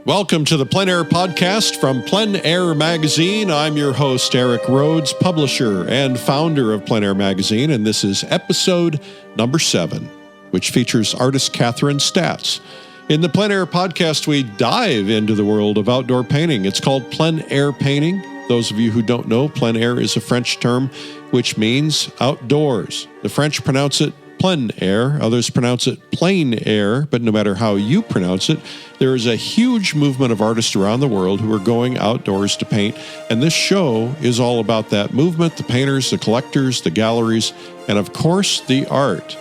Welcome to the PleinAir Podcast from PleinAir Magazine. I'm your host, Eric Rhoads, publisher and founder of PleinAir Magazine, and this is episode number 7, which features artist Kathryn Stats. In the PleinAir Podcast, we dive into the world of outdoor painting. It's called PleinAir painting. Those of you who don't know, plein air is a French term which means outdoors. The French pronounce it plein air, others pronounce it plein air, but no matter how you pronounce it, there is a huge movement of artists around the world who are going outdoors to paint, and this show is all about that movement, the painters, the collectors, the galleries, and of course, the art.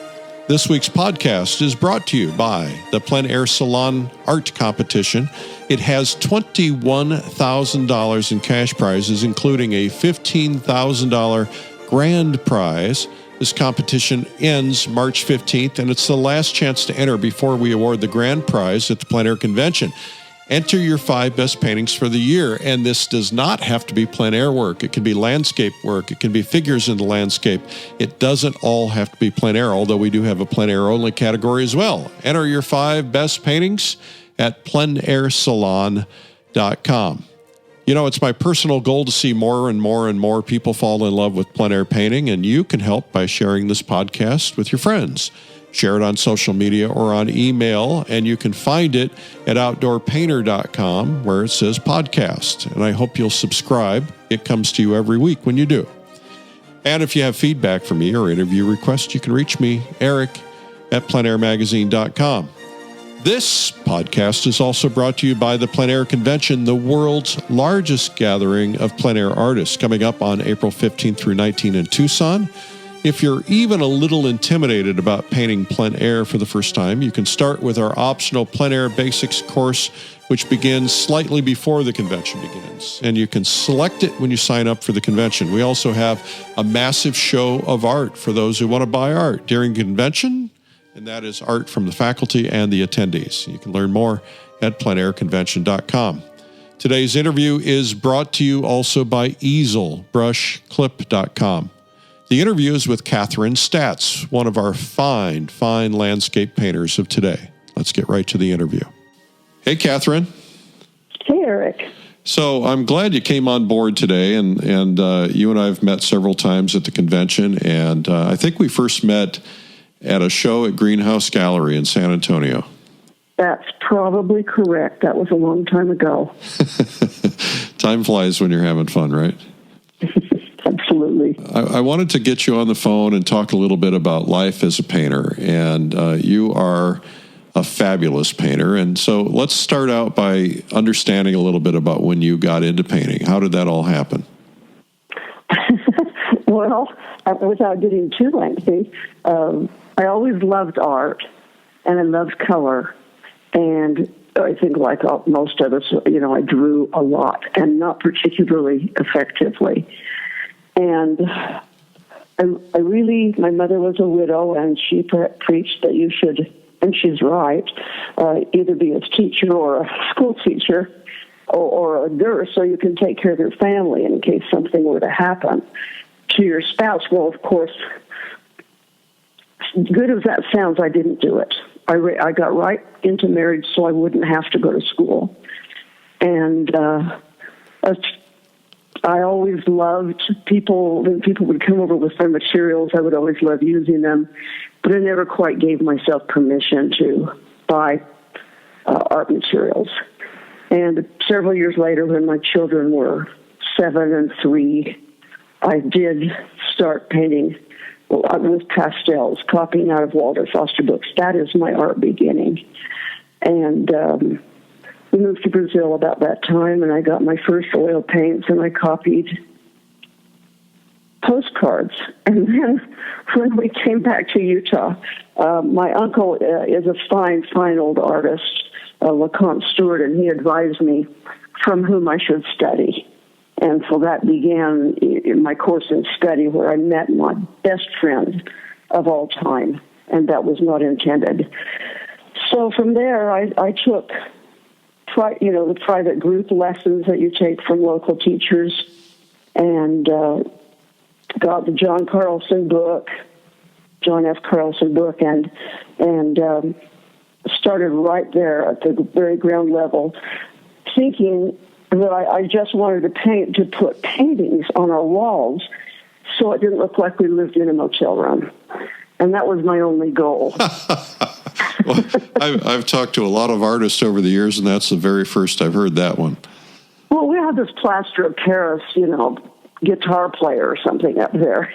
This week's podcast is brought to you by the PleinAir Salon Art Competition. It has $21,000 in cash prizes, including a $15,000 grand prize. This competition ends March 15th, and it's the last chance to enter before we award the grand prize at the PleinAir Convention. Enter your 5 best paintings for the year, and this does not have to be plein air work. It can be landscape work. It can be figures in the landscape. It doesn't all have to be plein air, although we do have a plein air only category as well. Enter your 5 best paintings at PleinAirSalon.com. You know, it's my personal goal to see more and more and more people fall in love with plein air painting, and you can help by sharing this podcast with your friends. Share it on social media or on email, and you can find it at outdoorpainter.com where it says podcast. And I hope you'll subscribe. It comes to you every week when you do. And if you have feedback for me or interview requests, you can reach me, Eric, at pleinairmagazine.com. This podcast is also brought to you by the PleinAir Convention, the world's largest gathering of plein air artists, coming up on April 15th through 19th in Tucson. If you're even a little intimidated about painting plein air for the first time, you can start with our optional plein air basics course, which begins slightly before the convention begins. And you can select it when you sign up for the convention. We also have a massive show of art for those who want to buy art during the convention, and that is art from the faculty and the attendees. You can learn more at pleinairconvention.com. Today's interview is brought to you also by easelbrushclip.com. The interview is with Kathryn Stats, one of our fine landscape painters of today. Let's get right to the interview. Hey, Kathryn. Hey, Eric. So I'm glad you came on board today, and you and I have met several times at the convention, and I think we first met at a show at Greenhouse Gallery in San Antonio. That's probably correct. That was a long time ago. Time flies when you're having fun, right? Absolutely. I wanted to get you on the phone and talk a little bit about life as a painter, and you are a fabulous painter. And so let's start out by understanding a little bit about when you got into painting. How did that all happen? Well, without getting too lengthy, I always loved art, and I loved color. And I think like most of us, I drew a lot, and not particularly effectively. And my mother was a widow, and she preached that you should, and she's right, either be a teacher or a school teacher or a nurse so you can take care of your family in case something were to happen to your spouse. Well, of course, good as that sounds, I didn't do it. I got right into marriage so I wouldn't have to go to school. And I always loved people. When people would come over with their materials, I would always love using them, but I never quite gave myself permission to buy art materials. And several years later, when my children were 7 and 3, I did start painting with pastels, copying out of Walter Foster books. That is my art beginning. And we moved to Brazil about that time, and I got my first oil paints, and I copied postcards. And then when we came back to Utah, my uncle is a fine old artist, LeComte Stewart, and he advised me from whom I should study. And so that began in my course in study, where I met my best friend of all time, and that was not intended. So from there, I took the private group lessons that you take from local teachers, and got the John F. Carlson book, and started right there at the very ground level. thinking that I just wanted to put paintings on our walls so it didn't look like we lived in a motel room. And that was my only goal. Well, I've talked to a lot of artists over the years, and that's the very first I've heard that one. Well, we had this plaster of Paris, guitar player or something up there.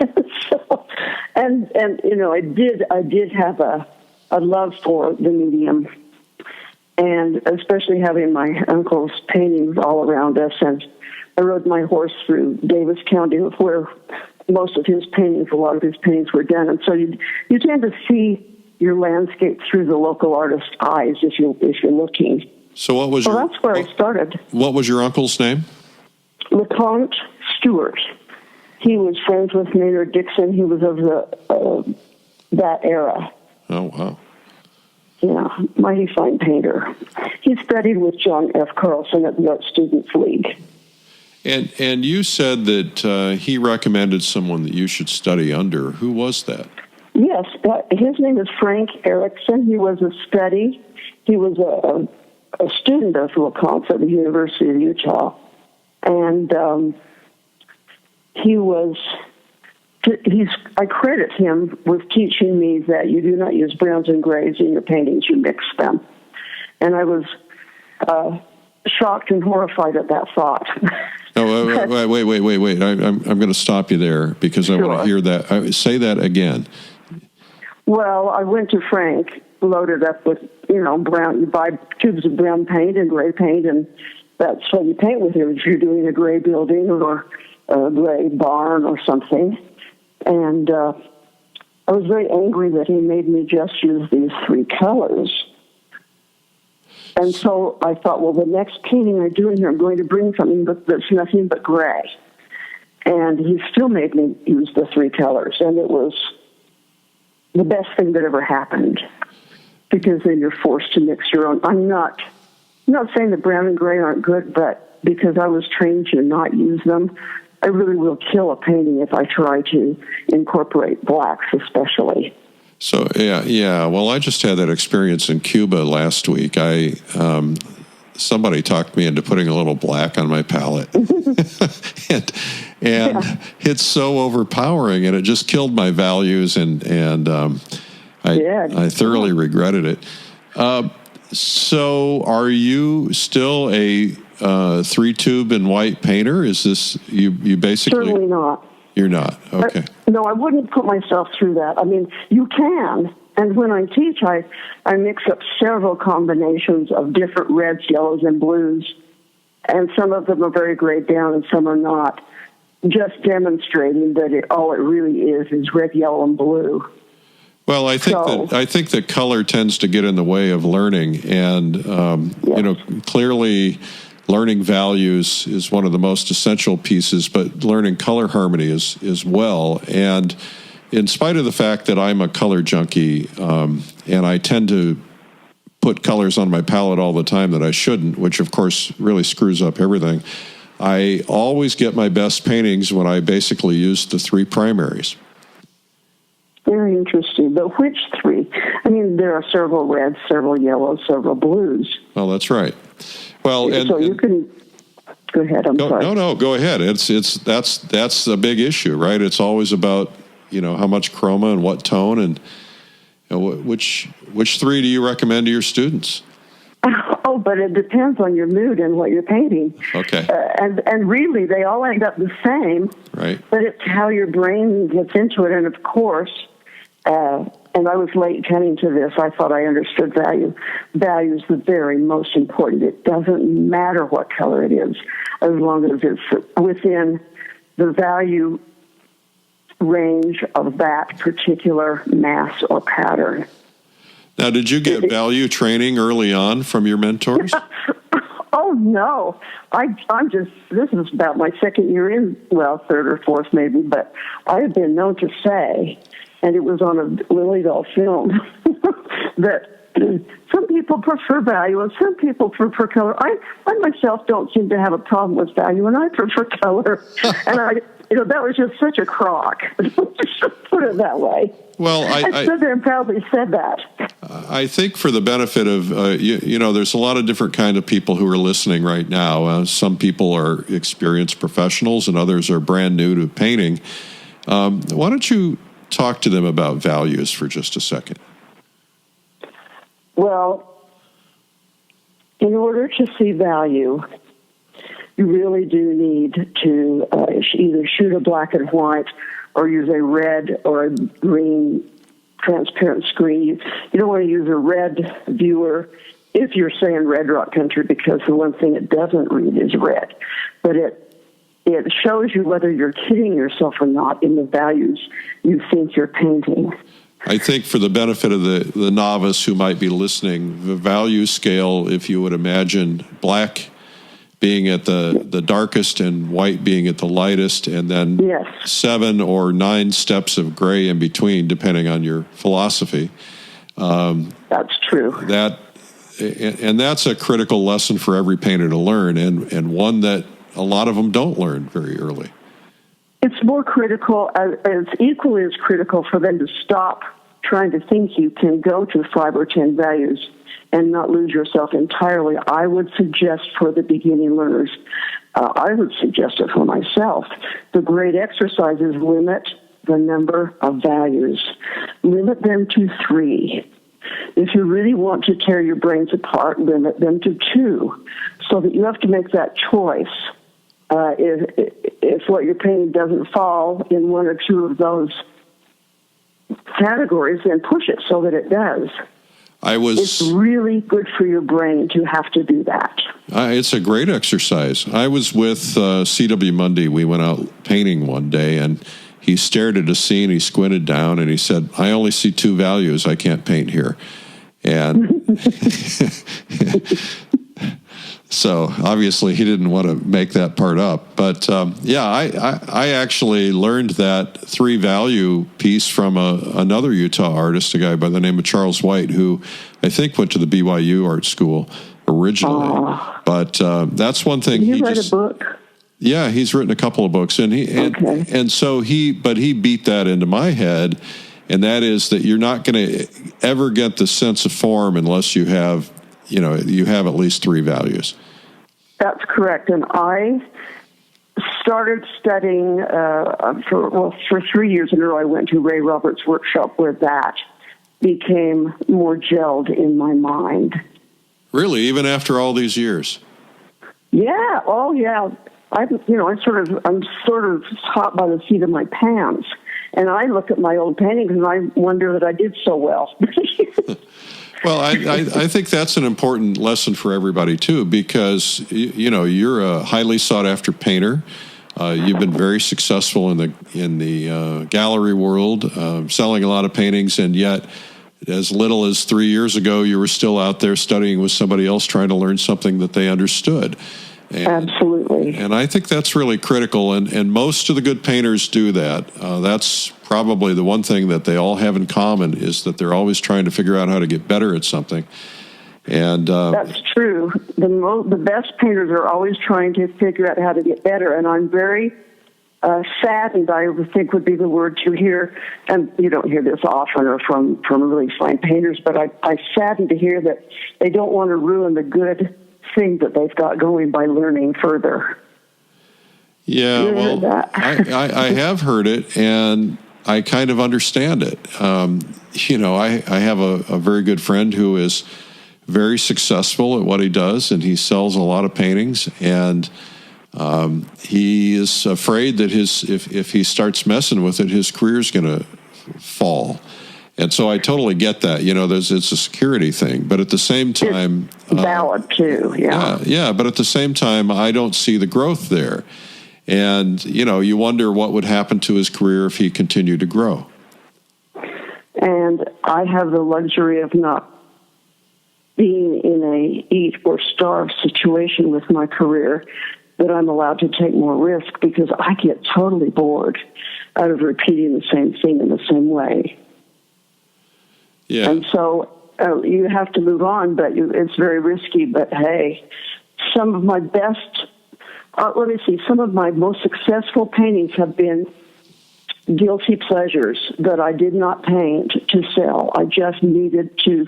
and I did have a love for the medium, and especially having my uncle's paintings all around us. And I rode my horse through Davis County, where a lot of his paintings were done. And so you tend to see your landscape through the local artist's eyes if you're looking. So that's where I started. What was your uncle's name? LeConte Stewart. He was friends with Maynard Dixon. He was of that era. Oh, wow. Yeah, mighty fine painter. He studied with John F. Carlson at the Art Students League. And you said that he recommended someone that you should study under. Who was that? Yes, his name is Frank Erickson. He was a study. He was a student of LeConte at the University of Utah. And I credit him with teaching me that you do not use browns and grays in your paintings, you mix them. And I was shocked and horrified at that thought. Oh, wait. I'm going to stop you there because I want to hear that. Say that again. Well, I went to Frank, loaded up with, brown. You buy tubes of brown paint and gray paint, and that's what you paint with it if you're doing a gray building or a gray barn or something. And I was very angry that he made me just use these three colors. And so I thought, well, the next painting I do in here, I'm going to bring something that's nothing but gray. And he still made me use the three colors, and it was the best thing that ever happened, because then you're forced to mix your own. I'm not saying that brown and gray aren't good, but because I was trained to not use them, I really will kill a painting if I try to incorporate blacks especially. So, yeah. Well, I just had that experience in Cuba last week. Somebody talked me into putting a little black on my palette. and it's so overpowering, and it just killed my values, and I thoroughly regretted it. So are you still a 3-tube and white painter? Is this, you basically... Certainly not. You're not, okay. No, I wouldn't put myself through that. I mean, you can, and when I teach, I mix up several combinations of different reds, yellows, and blues, and some of them are very grayed down and some are not, just demonstrating that all it really is red, yellow, and blue. Well, I think that color tends to get in the way of learning, and clearly learning values is one of the most essential pieces, but learning color harmony is well. And in spite of the fact that I'm a color junkie, and I tend to put colors on my palette all the time that I shouldn't, which of course really screws up everything, I always get my best paintings when I basically use the three primaries. Very interesting. But which three? I mean, there are several reds, several yellows, several blues. Well, that's right. Well, so you can go ahead. I'm sorry. No, go ahead. That's a big issue, right? It's always about how much chroma and what tone, and which three do you recommend to your students? Oh, but it depends on your mood and what you're painting. Okay. And really, they all end up the same. Right. But it's how your brain gets into it, and of course. And I was late coming to this. I thought I understood value. Value is the very most important. It doesn't matter what color it is, as long as it's within the value range of that particular mass or pattern. Now, did you get value training early on from your mentors? Oh, no. This is about my second year in, third or fourth maybe, but I have been known to say, and it was on a Lily Doll film, that some people prefer value and some people prefer color. I myself don't seem to have a problem with value, and I prefer color. And that was just such a crock. Just put it that way. Well, I stood there and proudly said that. I think for the benefit of, there's a lot of different kind of people who are listening right now. Some people are experienced professionals and others are brand new to painting. Why don't you talk to them about values for just a second? Well, in order to see value, you really do need to either shoot a black and white or use a red or a green transparent screen. You don't want to use a red viewer if you're saying red rock country, because the one thing it doesn't read is red. But it shows you whether you're kidding yourself or not in the values you think you're painting. I think for the benefit of the novice who might be listening, the value scale, if you would imagine black being at the darkest and white being at the lightest, and then 7 or 9 steps of gray in between, depending on your philosophy. That's true. And that's a critical lesson for every painter to learn, and one that a lot of them don't learn very early. It's more critical, it's equally as critical for them to stop trying to think you can go to 5 or 10 values and not lose yourself entirely. I would suggest for the beginning learners, I would suggest it for myself, the great exercise is limit the number of values. Limit them to 3. If you really want to tear your brains apart, limit them to 2, so that you have to make that choice. If what you're painting doesn't fall in 1 or 2 of those categories, then push it so that it does. It's really good for your brain to have to do that. It's a great exercise. I was with C.W. Mundy. We went out painting one day, and he stared at a scene, he squinted down, and he said, "I only see 2 values. I can't paint here." And so obviously he didn't want to make that part up. But I actually learned that 3 value piece from another Utah artist, a guy by the name of Charles White, who I think went to the BYU art school originally. But that's one thing. Did he write a book? Yeah, he's written a couple of books, and he beat that into my head, and that is that you're not going to ever get the sense of form unless you have at least 3 values. That's correct. And I started studying for 3 years in a row. I went to Ray Roberts' workshop where that became more gelled in my mind. Really, even after all these years? Yeah. Oh, yeah. I'm sort of hot by the seat of my pants, and I look at my old paintings and I wonder that I did so well. Well, I think that's an important lesson for everybody too, because you're a highly sought after painter. You've been very successful in the gallery world, selling a lot of paintings, and yet, as little as 3 years ago, you were still out there studying with somebody else, trying to learn something that they understood. Absolutely. And I think that's really critical, and most of the good painters do that. That's probably the one thing that they all have in common, is that they're always trying to figure out how to get better at something. And that's true. The best painters are always trying to figure out how to get better, and I'm very saddened, I would think would be the word to hear, and you don't hear this often or from really fine painters, but I'm saddened to hear that they don't want to ruin the good thing that they've got going by learning further. Yeah, well, I have heard it, and I kind of understand it. I have a very good friend who is very successful at what he does, and he sells a lot of paintings, and he is afraid that if he starts messing with it, his career's going to fall. And so I totally get that. It's a security thing, but at the same time, it's valid too. Yeah. Yeah. But at the same time, I don't see the growth there, and you wonder what would happen to his career if he continued to grow. And I have the luxury of not being in a eat or starve situation with my career, that I'm allowed to take more risk, because I get totally bored out of repeating the same thing in the same way. Yeah. And so you have to move on, but it's very risky. But hey, some of my best let me see. Some of my most successful paintings have been guilty pleasures that I did not paint to sell. I just needed to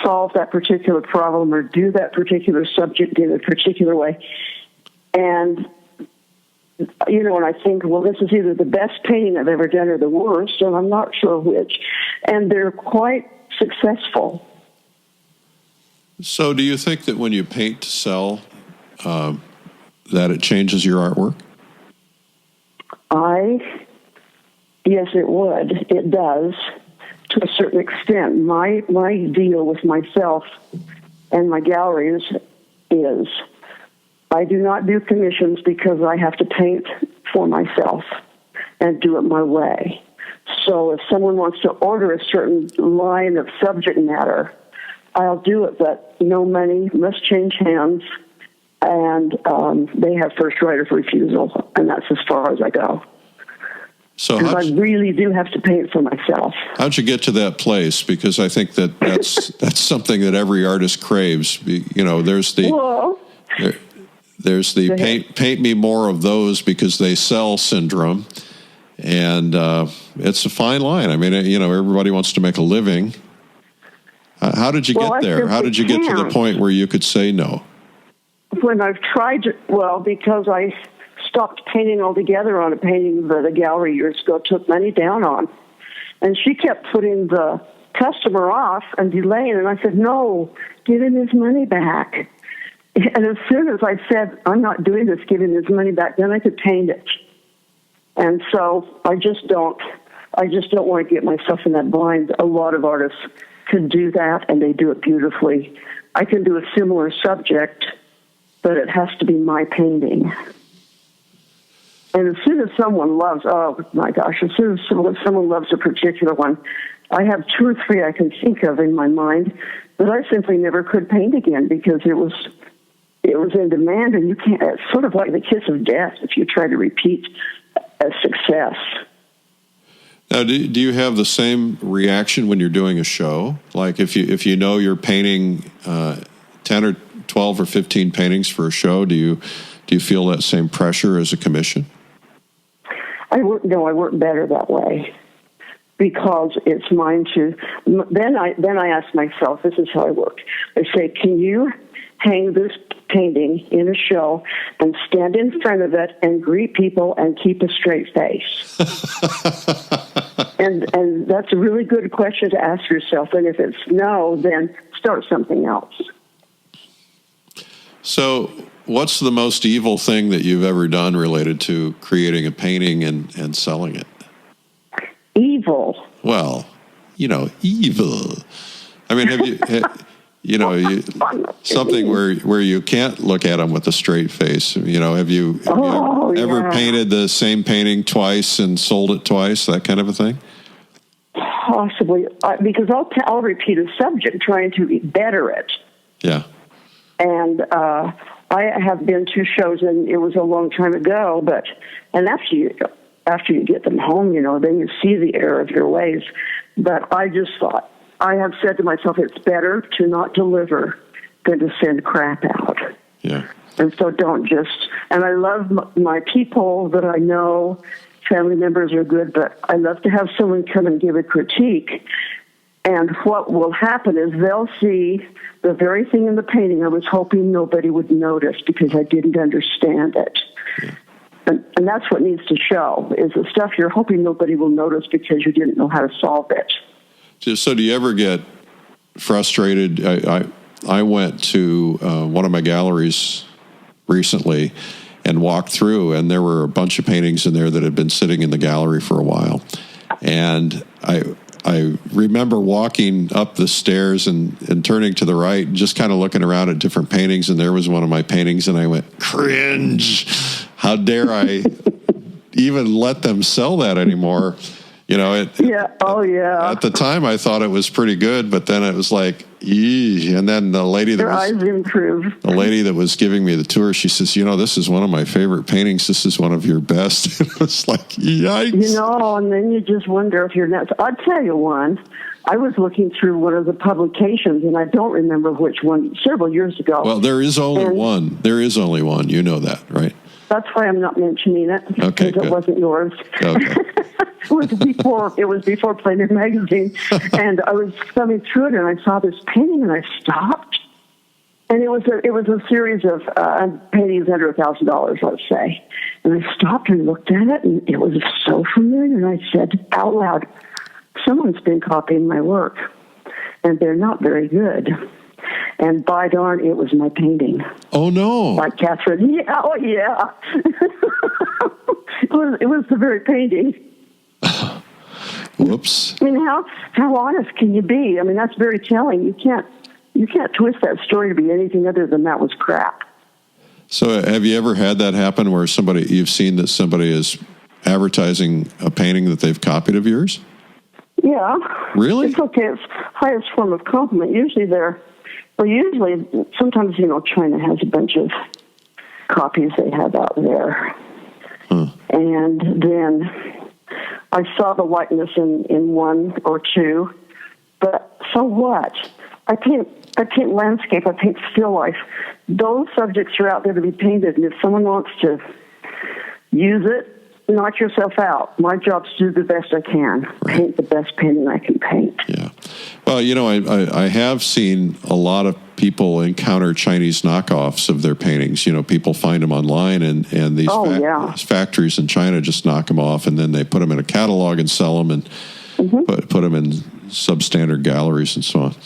solve that particular problem or do that particular subject in a particular way. And, and I think, well, this is either the best painting I've ever done or the worst, and I'm not sure which. And they're quite successful. So do you think that when you paint to sell, that it changes your artwork? Yes, it would. It does, to a certain extent. My deal with myself and my galleries is I do not do commissions because I have to paint for myself and do it my way. So if someone wants to order a certain line of subject matter, I'll do it, but no money, must change hands, and they have first right of refusal, and that's as far as I go. So I really do have to paint for myself. How'd you get to that place? Because I think that's something that every artist craves. There's the paint me more of those because they sell syndrome, and it's a fine line. I mean, everybody wants to make a living. How did you get there? How did you get to the point where you could say no? When I've tried to, because I stopped painting altogether on a painting that a gallery years ago took money down on. And she kept putting the customer off and delaying, and I said, no, give him his money back. And as soon as I said, I'm not doing this, give him his money back, then I could paint it. And so I just don't want to get myself in that bind. A lot of artists can do that, and they do it beautifully. I can do a similar subject, but it has to be my painting. And as soon as someone loves, as soon as someone loves a particular one, I have 2 or 3 I can think of in my mind that I simply never could paint again because it was in demand, and you can't. It's sort of like the kiss of death if you try to repeat a success. Now, do you have the same reaction when you're doing a show? Like if you know you're painting 10 or 12 or 15 paintings for a show, do you feel that same pressure as a commission? I work better that way because it's mine to. Then I ask myself, this is how I work. I say, can you hang this painting in a show and stand in front of it and greet people and keep a straight face? and that's a really good question to ask yourself. And if it's no, then start something else. So what's the most evil thing that you've ever done related to creating a painting and selling it? Evil? Well, evil. I mean, have you, something where you can't look at them with a straight face. Have you ever painted the same painting twice and sold it twice, that kind of a thing? Possibly, because I'll repeat a subject trying to better it. Yeah. And I have been to shows, and it was a long time ago. And after you get them home, then you see the error of your ways. But I just thought, I have said to myself, it's better to not deliver than to send crap out. Yeah. And so don't just. And I love my people that I know. Family members are good, but I love to have someone come and give a critique. And what will happen is they'll see the very thing in the painting I was hoping nobody would notice because I didn't understand it. Yeah. And that's what needs to show, is the stuff you're hoping nobody will notice because you didn't know how to solve it. So do you ever get frustrated? I went to one of my galleries recently and walked through, and there were a bunch of paintings in there that had been sitting in the gallery for a while. And I remember walking up the stairs and turning to the right and just kind of looking around at different paintings, and there was one of my paintings, and I went, cringe. How dare I even let them sell that anymore? At the time I thought it was pretty good, but then it was like, eee. And then the lady that was giving me the tour, she says, this is one of my favorite paintings. This is one of your best. And it was like, yikes. And then you just wonder if you're nuts. I'll tell you one. I was looking through one of the publications, and I don't remember which one, several years ago. Well, there is only one. There is only one. You know that, right? That's why I'm not mentioning it. Okay, because it wasn't yours. Okay. It was before PleinAir magazine, and I was thumbing through it, and I saw this painting, and I stopped. And it was a series of paintings under $1,000, let's say. And I stopped and looked at it, and it was so familiar. And I said out loud, "Someone's been copying my work, and they're not very good." And by darn, it was my painting. Oh no! By Kathryn. Yeah, oh yeah. It was the very painting. Whoops. I mean, how honest can you be? I mean, that's very telling. You can't twist that story to be anything other than that was crap. So have you ever had that happen where you've seen that somebody is advertising a painting that they've copied of yours? Yeah. Really? It's okay. It's highest form of compliment. Sometimes, China has a bunch of copies they have out there. Huh. And then I saw the likeness in one or two, but so what? I paint landscape, I paint still life. Those subjects are out there to be painted, and if someone wants to use it, knock yourself out. My job's to do the best I can. Right. Paint the best painting I can paint. Yeah. Well, I have seen a lot of people encounter Chinese knockoffs of their paintings. People find them online, and these factories in China just knock them off, and then they put them in a catalog and sell them, and put them in substandard galleries and so on.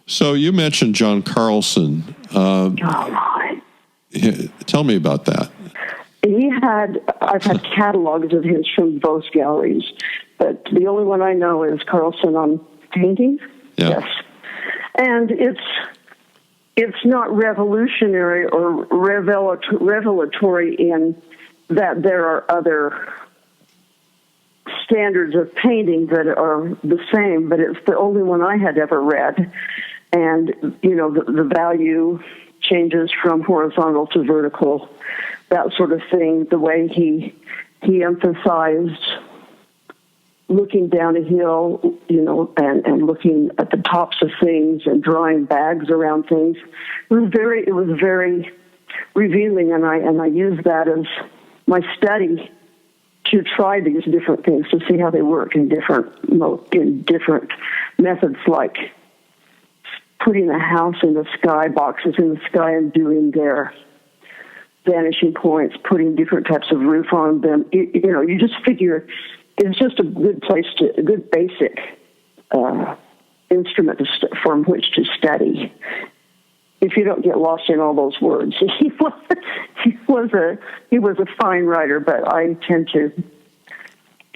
So you mentioned John Carlson. Tell me about that. I've had catalogs of his from both galleries, but the only one I know is Carlson on paintings. Yeah. Yes. And it's not revolutionary or revelatory in that there are other standards of painting that are the same, but it's the only one I had ever read. And, the value changes from horizontal to vertical, that sort of thing, the way he emphasized looking down a hill, and looking at the tops of things and drawing bags around things. It was very revealing, and I used that as my study to try these different things to see how they work in different methods, like putting a house in the sky, boxes in the sky, and doing their vanishing points, putting different types of roof on them. You just figure it's just a good basic instrument from which to study. If you don't get lost in all those words, he was a fine writer, but I tend to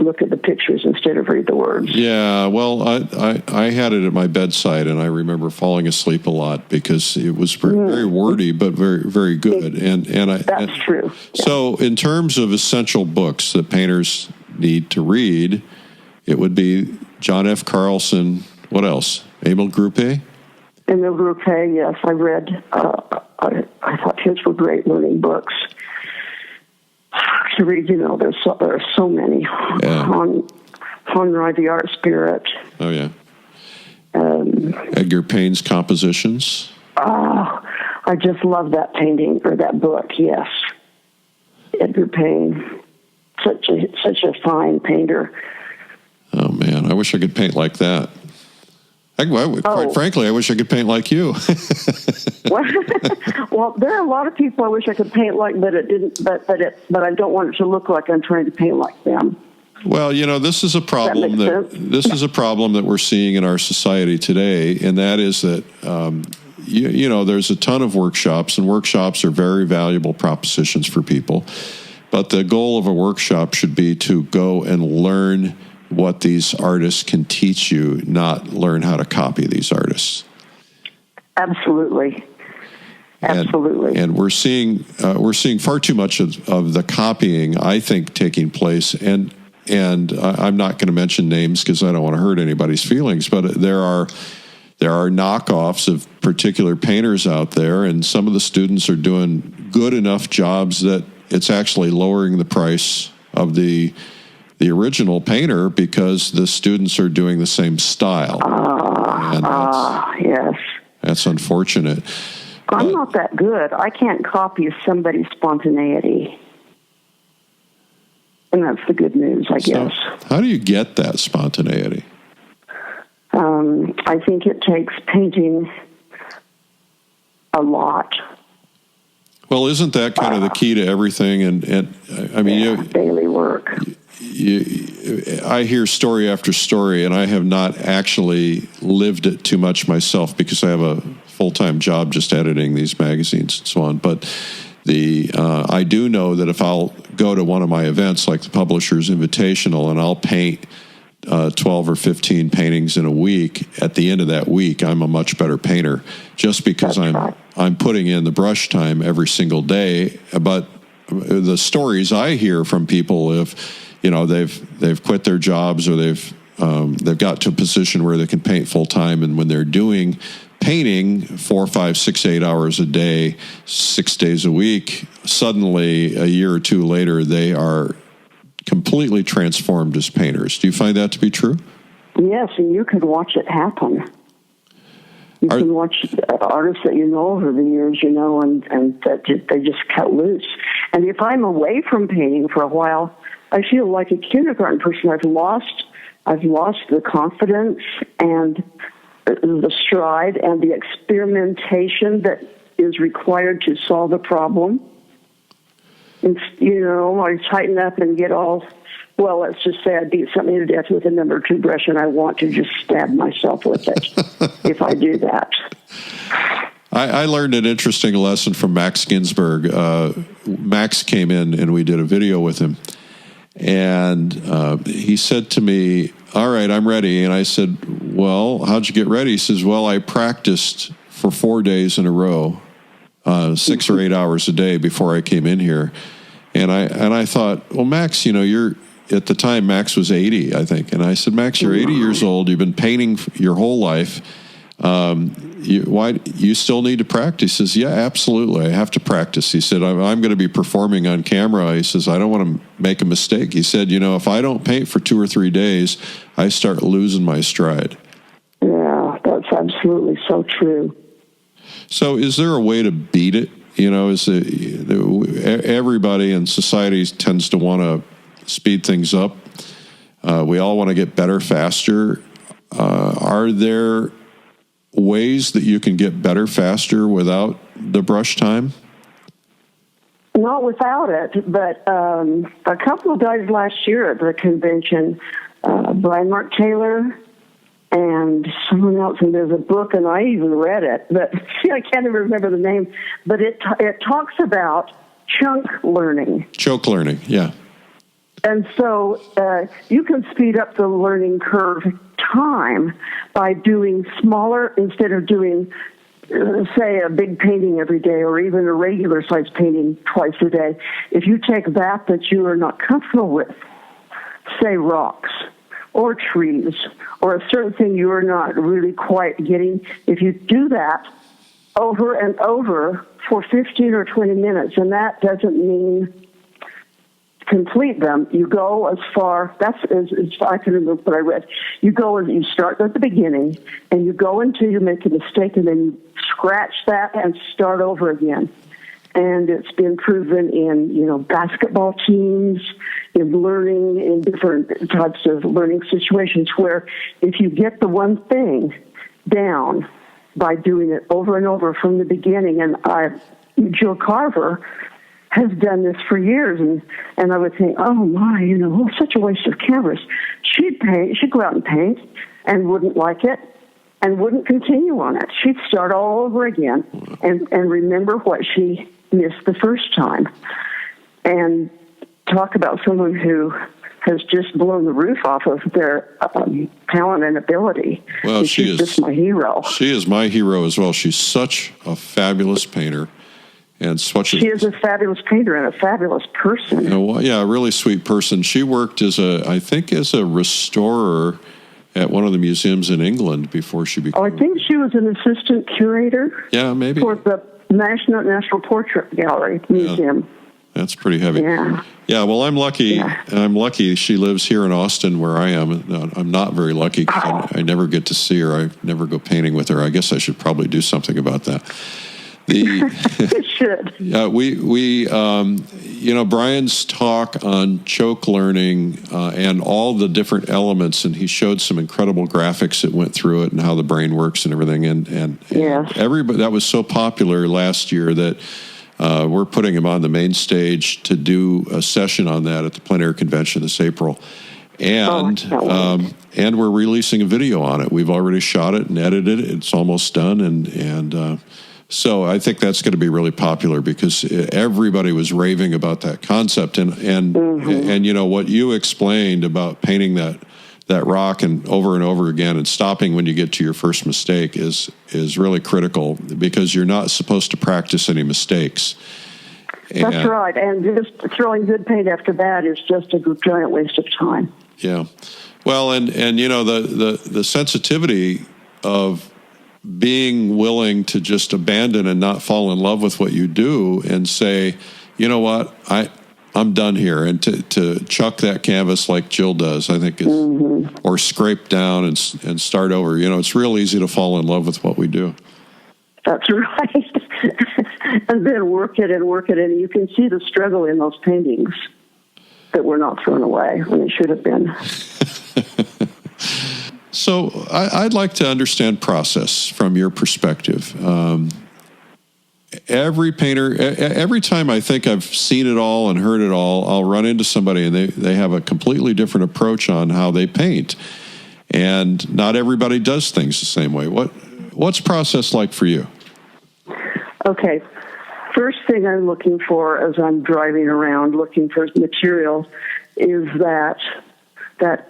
look at the pictures instead of read the words. Yeah, well, I had it at my bedside, and I remember falling asleep a lot because it was very wordy, but very, very good. That's true. Yeah. So in terms of essential books that painters need to read, it would be John F. Carlson. What else? Emile Groupé? Emile Groupé, yes. I read. I thought his were great learning books to read. There are so many. Yeah. Honrai, The Art Spirit. Oh, yeah. Edgar Payne's compositions. Oh, I just love that painting, or that book, yes. Edgar Payne, such a fine painter. Oh, man, I wish I could paint like that. Quite frankly, I wish I could paint like you. Well, there are a lot of people I wish I could paint like, but it didn't. But I don't want it to look like I'm trying to paint like them. Well, this is a problem is a problem that we're seeing in our society today, and that is that there's a ton of workshops, and workshops are very valuable propositions for people. But the goal of a workshop should be to go and learn what these artists can teach you, not learn how to copy these artists. Absolutely. And we're seeing far too much of the copying, I think, taking place. And I'm not going to mention names because I don't want to hurt anybody's feelings, but there are knockoffs of particular painters out there, and some of the students are doing good enough jobs that it's actually lowering the price of the original painter because the students are doing the same style. Yes. That's unfortunate. I'm not that good. I can't copy somebody's spontaneity. And that's the good news, I guess. How do you get that spontaneity? I think it takes painting a lot. Well, isn't that kind of the key to everything? And I mean, daily work. I hear story after story, and I have not actually lived it too much myself because I have a full-time job just editing these magazines and so on. But I do know that if I'll go to one of my events, like the Publisher's Invitational, and I'll paint 12 or 15 paintings in a week, at the end of that week, I'm a much better painter just because I'm putting in the brush time every single day. But the stories I hear from people, if they've quit their jobs or they've got to a position where they can paint full time, and when they're doing painting 4, 5, 6, 8 hours a day, 6 days a week, suddenly a year or two later, they are completely transformed as painters. Do you find that to be true? Yes, and you can watch it happen. You can watch artists that you know over the years, and that they just cut loose. And if I'm away from painting for a while, I feel like a kindergarten person. I've lost the confidence and the stride and the experimentation that is required to solve a problem. And, I tighten up and get all, well, let's just say I beat something to death with a number 2 brush and I want to just stab myself with it if I do that. I learned an interesting lesson from Max Ginsberg. Max came in and we did a video with him. And he said to me, "All right, I'm ready." And I said, "Well, how'd you get ready?" He says, "Well, I practiced for 4 days in a row, 6 or 8 hours a day before I came in here." And I thought, well, Max, you're at the time Max was 80, I think. And I said, "Max, you're 80 years old. You've been painting your whole life. Why you still need to practice?" He says, "Yeah, absolutely. I have to practice." He said, I'm going to be performing on camera. He says, "I don't want to make a mistake." He said, "If I don't paint for 2 or 3 days, I start losing my stride." Yeah, that's absolutely so true. So is there a way to beat it? Everybody in society tends to want to speed things up. We all want to get better faster. Are there ways that you can get better faster without the brush time? Not without it, but a couple of guys last year at the convention, Brian Mark Taylor and someone else, and there's a book, and I even read it, but I can't even remember the name, but it talks about chunk learning. Choke learning, yeah. And so you can speed up the learning curve time by doing smaller, instead of doing, say, a big painting every day or even a regular size painting twice a day. If you take that you are not comfortable with, say rocks or trees or a certain thing you are not really quite getting, if you do that over and over for 15 or 20 minutes, and that doesn't mean complete them, you go as far, that's as I can remember what I read. You start at the beginning, and you go until you make a mistake, and then you scratch that and start over again. And it's been proven in, basketball teams, in learning, in different types of learning situations, where if you get the one thing down by doing it over and over from the beginning, and Jill Carver has done this for years, and I would think, oh my, such a waste of canvas. She'd go out and paint and wouldn't like it and wouldn't continue on it. She'd start all over again and remember what she missed the first time. And talk about someone who has just blown the roof off of their talent and ability. Well, she's just my hero. She is my hero as well. She's such a fabulous painter. And she is a fabulous painter and a fabulous person. A really sweet person. She worked as a restorer at one of the museums in England before she became... I think she was an assistant curator. Yeah, maybe. For the National Portrait Gallery Museum. That's pretty heavy. Yeah. Yeah, well, I'm lucky. Yeah. I'm lucky she lives here in Austin where I am. I'm not very lucky because I never get to see her. I never go painting with her. I guess I should probably do something about that. It should. Brian's talk on choke learning and all the different elements, and he showed some incredible graphics that went through it and how the brain works and everything. And yes. Everybody, that was so popular last year that we're putting him on the main stage to do a session on that at the PleinAir convention this April. And we're releasing a video on it. We've already shot it and edited it. It's almost done, and so I think that's going to be really popular because everybody was raving about that concept. And what you explained about painting that rock and over again and stopping when you get to your first mistake is really critical because you're not supposed to practice any mistakes. That's right. And just throwing good paint after bad is just a giant waste of time. Yeah. Well, and the sensitivity of being willing to just abandon and not fall in love with what you do and say, you know what, I'm done here, and to chuck that canvas like Jill does, I think is, or scrape down and start over. It's real easy to fall in love with what we do. That's right. And then work it, and you can see the struggle in those paintings that were not thrown away when they should have been. So I'd like to understand process from your perspective. Every painter, every time I think I've seen it all and heard it all, I'll run into somebody and they have a completely different approach on how they paint. And not everybody does things the same way. What's process like for you? Okay. First thing I'm looking for as I'm driving around looking for material is that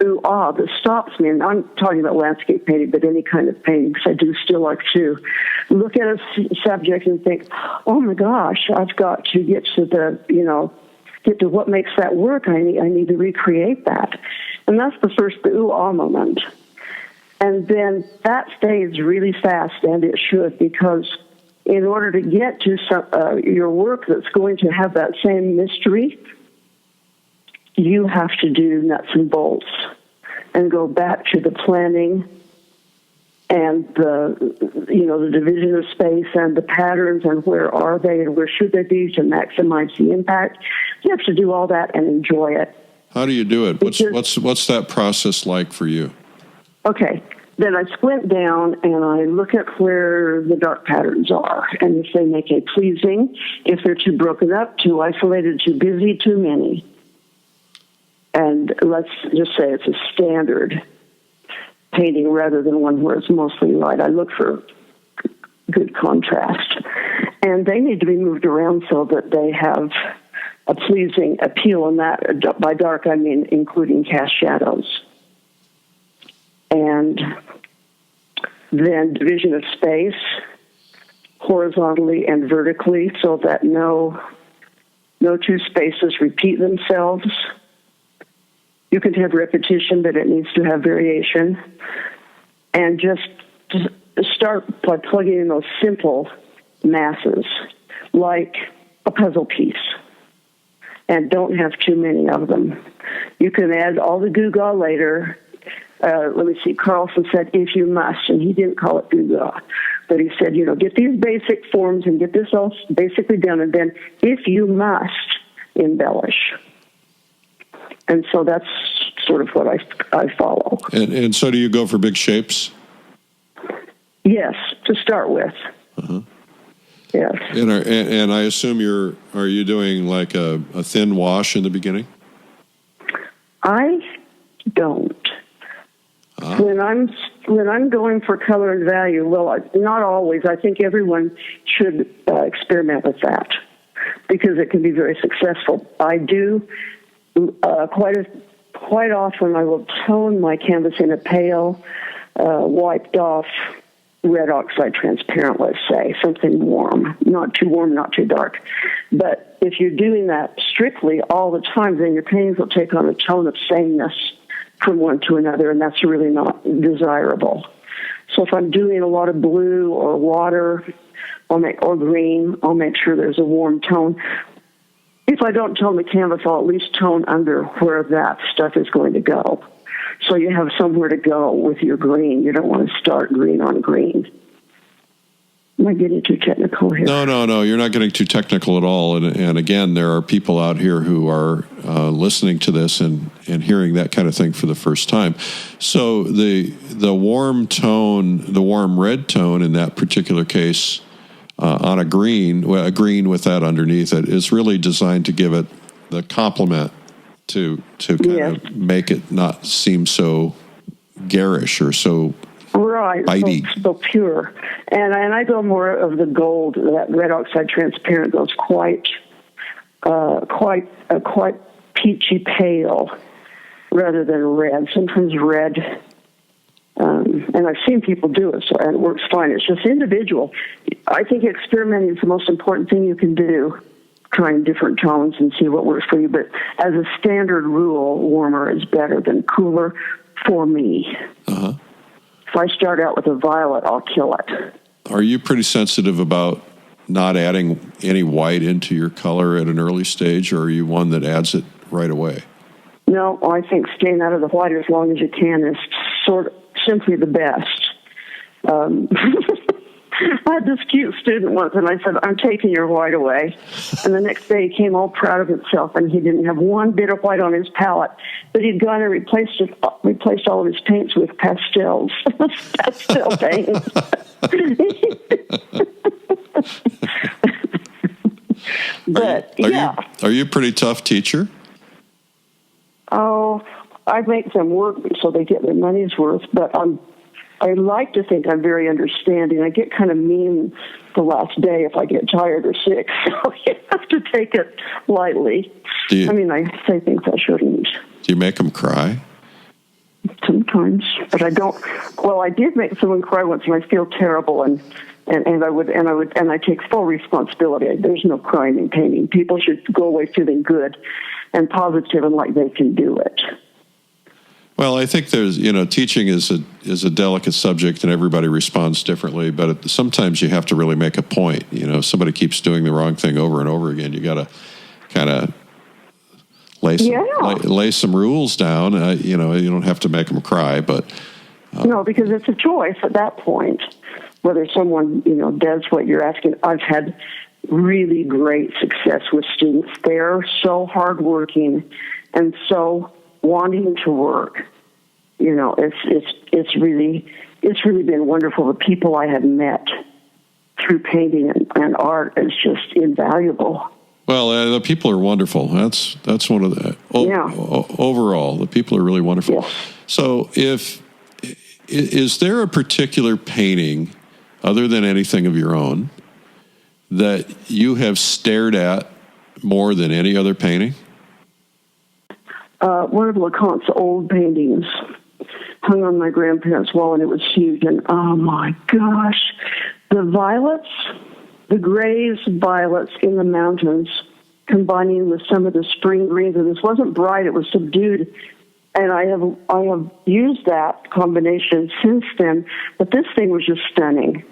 ooh-ah that stops me. And I'm talking about landscape painting, but any kind of painting, because I do still like to look at a subject and think, oh my gosh, I've got to get to get to what makes that work. I need to recreate that. And that's the first ooh-ah moment. And then that stays really fast, and it should, because in order to get to your work that's going to have that same mystery, you have to do nuts and bolts and go back to the planning and the division of space and the patterns and where are they and where should they be to maximize the impact. You have to do all that and enjoy it. How do you do it? What's that process like for you? Okay. Then I squint down and I look at where the dark patterns are, and if they make it pleasing, if they're too broken up, too isolated, too busy, too many. And let's just say it's a standard painting rather than one where it's mostly light. I look for good contrast. And they need to be moved around so that they have a pleasing appeal, and that by dark I mean including cast shadows. And then division of space horizontally and vertically so that no two spaces repeat themselves. You can have repetition, but it needs to have variation. And just start by plugging in those simple masses, like a puzzle piece. And don't have too many of them. You can add all the goo-gaw later. Let me see, Carlson said, if you must, and he didn't call it goo-gaw. But he said, get these basic forms and get this all basically done, and then, if you must, embellish. And so that's sort of what I follow. And so do you go for big shapes? Yes, to start with. Uh-huh. Yes. And I assume are you doing like a thin wash in the beginning? I don't. Ah. When I'm going for color and value, well, not always. I think everyone should experiment with that because it can be very successful. I do quite often. I will tone my canvas in a pale, wiped off red oxide transparent, let's say, something warm, not too dark. But if you're doing that strictly all the time, then your paintings will take on a tone of sameness from one to another, and that's really not desirable. So if I'm doing a lot of blue or water or green, I'll make sure there's a warm tone. If I don't tone the canvas, I'll at least tone under where that stuff is going to go. So you have somewhere to go with your green. You don't want to start green on green. Am I getting too technical here? No. You're not getting too technical at all. And again, there are people out here who are listening to this and hearing that kind of thing for the first time. So the warm tone, the warm red tone in that particular case on a green with that underneath it is really designed to give it the complement to kind of make it not seem so garish or so right, bitey. So pure. And I go more of the gold. That red oxide transparent goes quite peachy pale rather than red. Sometimes red. And I've seen people do it, and it works fine. It's just individual. I think experimenting is the most important thing you can do, trying different tones and see what works for you. But as a standard rule, warmer is better than cooler for me. Uh-huh. If I start out with a violet, I'll kill it. Are you pretty sensitive about not adding any white into your color at an early stage, or are you one that adds it right away? No, I think staying out of the white as long as you can is simply the best. I had this cute student once, and I said, I'm taking your white away. And the next day he came all proud of himself, and he didn't have one bit of white on his palette. But he'd gone and replaced all of his paints with pastels, pastel paints. But, Are you a pretty tough teacher? Oh, I make them work so they get their money's worth, but I like to think I'm very understanding. I get kind of mean the last day if I get tired or sick, so you have to take it lightly. I say things I shouldn't. Do you make them cry? Sometimes, but I don't. Well, I did make someone cry once, and I feel terrible, and I take full responsibility. There's no crying in painting. People should go away feeling good and positive and like they can do it. Well, I think there's, teaching is a delicate subject and everybody responds differently, but sometimes you have to really make a point. If somebody keeps doing the wrong thing over and over again, you got to kind of lay some rules down. You don't have to make them cry, but... No, because it's a choice at that point, whether someone, does what you're asking. I've had really great success with students. They're so hardworking and so wanting to work. It's really been wonderful. The people I have met through painting and art is just invaluable. Well, the people are wonderful. That's one of the overall, the people are really wonderful. Yes. So is there a particular painting other than anything of your own that you have stared at more than any other painting? One of LeCompte's old paintings hung on my grandparents' wall, and it was huge. And oh my gosh, the violets, the grays violets in the mountains, combining with some of the spring greens. And this wasn't bright; it was subdued. And I have used that combination since then. But this thing was just stunning,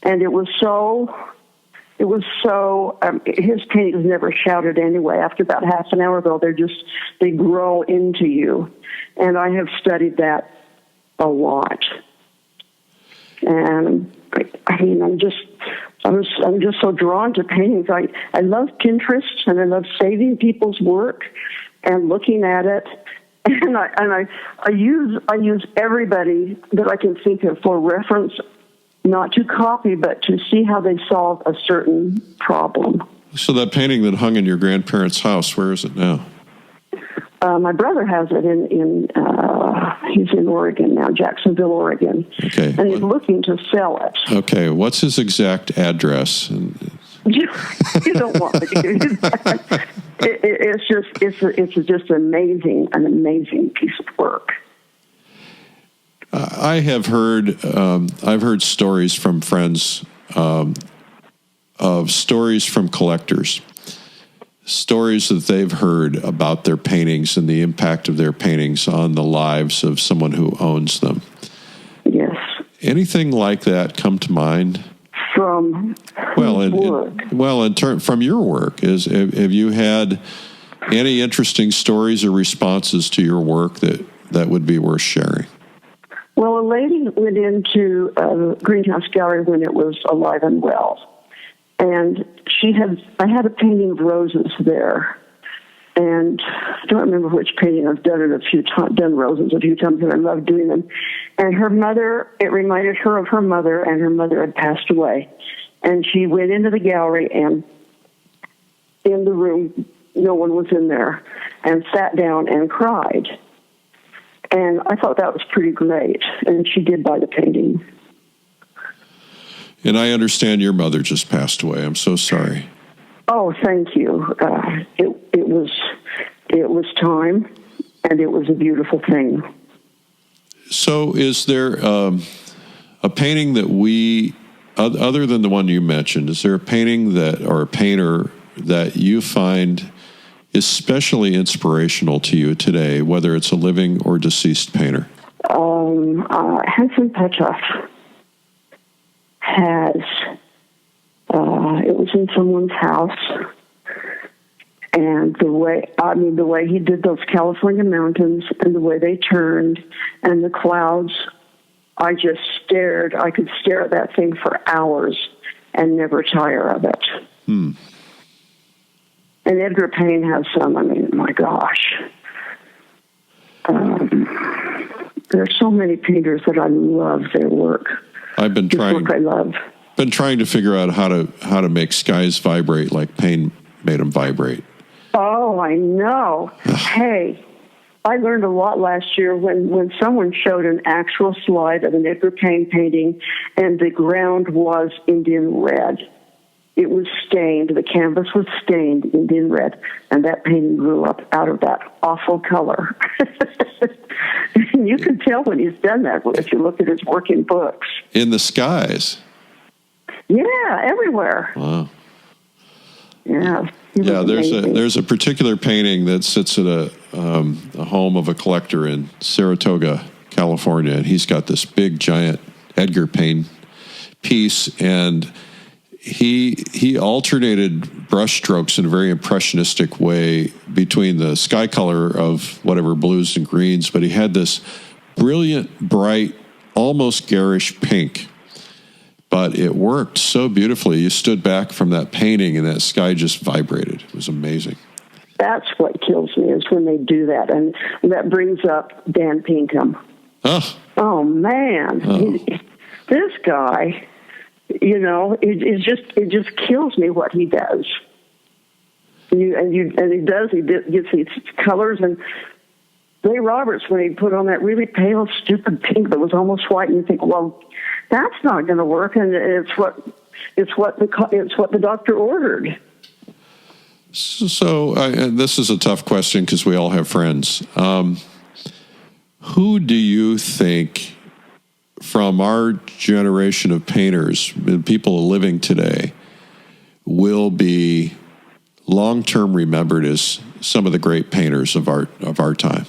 and it was so. His paintings never shouted anyway. After about half an hour, though, they grow into you. And I have studied that a lot. And I'm just so drawn to paintings. I love Pinterest, and I love saving people's work and looking at it. And I use everybody that I can think of for reference. Not to copy, but to see how they solve a certain problem. So that painting that hung in your grandparents' house, where is it now? My brother has it he's in Oregon now, Jacksonville, Oregon. Okay. And he's looking to sell it. Okay. What's his exact address? You don't want me to give you that. It's just an amazing piece of work. I have heard, I've heard stories from friends of stories from collectors, stories that they've heard about their paintings and the impact of their paintings on the lives of someone who owns them. Yes. Anything like that come to mind? From from your work, have you had any interesting stories or responses to your work that would be worth sharing? Well, a lady went into the greenhouse gallery when it was alive and well, and I had a painting of roses there, and I don't remember which painting. I've done it a few times, done roses a few times, and I love doing them. And her mother, it reminded her of her mother, and her mother had passed away. And she went into the gallery, and in the room, no one was in there, and sat down and cried. And I thought that was pretty great. And she did buy the painting. And I understand your mother just passed away. I'm so sorry. Oh, thank you. It was time, and it was a beautiful thing. So is there a painting that other than the one you mentioned, is there a painting or a painter that you find especially inspirational to you today, whether it's a living or deceased painter? Hanson Petchoff has, it was in someone's house, and the way he did those California mountains and the way they turned and the clouds, I just stared. I could stare at that thing for hours and never tire of it. And Edgar Payne has some, my gosh. There's so many painters that I love their work. I've been trying. I love. Been trying to figure out how to make skies vibrate like Payne made them vibrate. Oh, I know. Hey, I learned a lot last year when someone showed an actual slide of an Edgar Payne painting, and the ground was Indian red. It was stained. The canvas was stained Indian red, and that painting grew up out of that awful color. You can tell when he's done that if you look at his work in books. In the skies? Yeah, everywhere. Wow. Yeah. Yeah, there's a particular painting that sits at a home of a collector in Saratoga, California, and he's got this big, giant Edgar Payne piece, and he alternated brush strokes in a very impressionistic way between the sky color of whatever blues and greens, but he had this brilliant, bright, almost garish pink. But it worked so beautifully. You stood back from that painting and that sky just vibrated. It was amazing. That's what kills me is when they do that. And that brings up Dan Pinkham. Oh man. Oh. This guy, it just kills me what he does. He gets these colors, and Ray Roberts, when he put on that really pale, stupid pink that was almost white, and you think, well, that's not going to work, and it's what the doctor ordered. So this is a tough question because we all have friends. Who do you think, from our generation of painters, people living today, will be long-term remembered as some of the great painters of our time?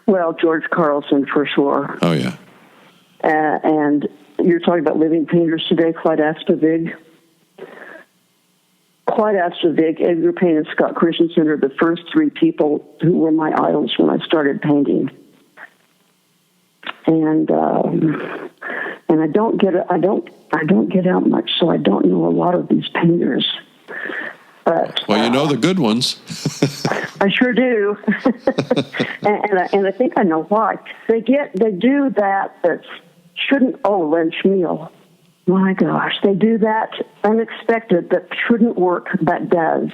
Well, George Carlson, for sure. Oh, yeah. And you're talking about living painters today, Clyde Aspavig. Edgar Payne, and Scott Christensen are the first three people who were my idols when I started painting. And I don't get out much, so I don't know a lot of these painters. But, well, you know the good ones. I sure do, and I think I know why. They do that shouldn't. Oh, Lynch Meal, my gosh, they do that unexpected that shouldn't work that does.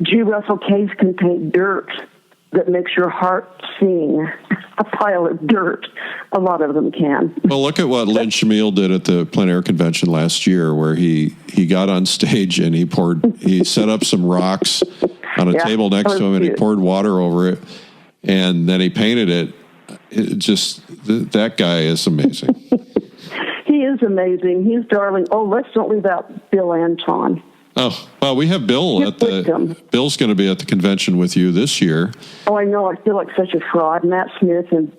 G. Russell Case can paint dirt that makes your heart sing. A pile of dirt. A lot of them can. Well, look at what Lynn Shamil did at the PleinAir convention last year, where he got on stage and he set up some rocks on a table next to him, and he poured water over it, and then he painted it. That guy is amazing. He is amazing. He's darling. Oh, let's don't leave out Bill Anton. Oh, well, we have Bill Bill's going to be at the convention with you this year. Oh, I know. I feel like such a fraud. Matt Smith and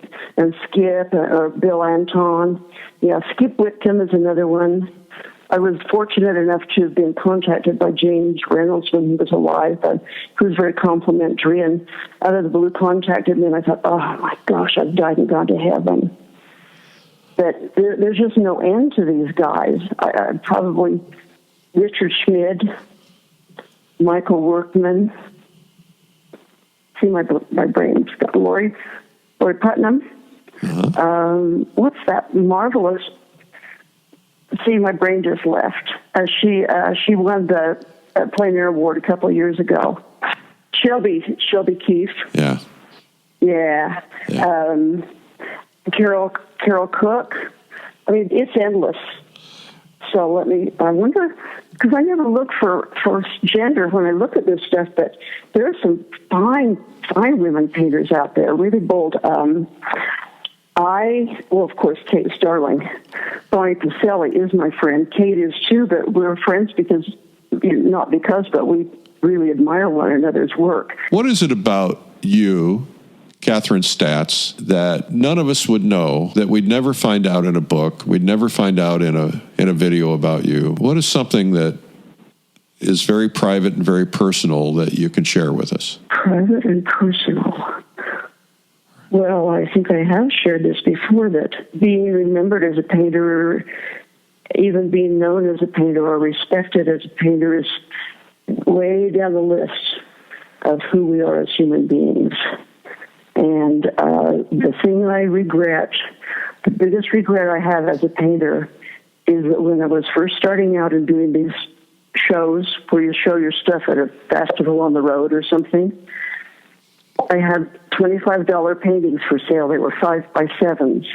Skip or Bill Anton. Yeah, Skip Whitcomb is another one. I was fortunate enough to have been contacted by James Reynolds when he was alive, who was very complimentary, and out of the blue contacted me, and I thought, oh my gosh, I've died and gone to heaven. But there's just no end to these guys. I probably Richard Schmid, Michael Workman. See, my brain's got Lori Putnam. Uh-huh. What's that marvelous? See, my brain just left. She won the PleinAir Award a couple of years ago. Shelby Keefe. Yeah. Yeah. Carol Cook. I mean, it's endless. So I wonder, because I never look for gender when I look at this stuff, but there are some fine women painters out there, really bold. Of course, Kate Starling. Bonnie Pacelli is my friend. Kate is too, but we're friends but we really admire one another's work. What is it about you, Kathryn Stats, that none of us would know, that we'd never find out in a book, we'd never find out in a video about you? What is something that is very private and very personal that you can share with us? Private and personal. Well, I think I have shared this before, that being remembered as a painter, even being known as a painter or respected as a painter, is way down the list of who we are as human beings. And the thing I regret, the biggest regret I have as a painter, is that when I was first starting out and doing these shows where you show your stuff at a festival on the road or something, I had $25 paintings for sale. They were 5x7s.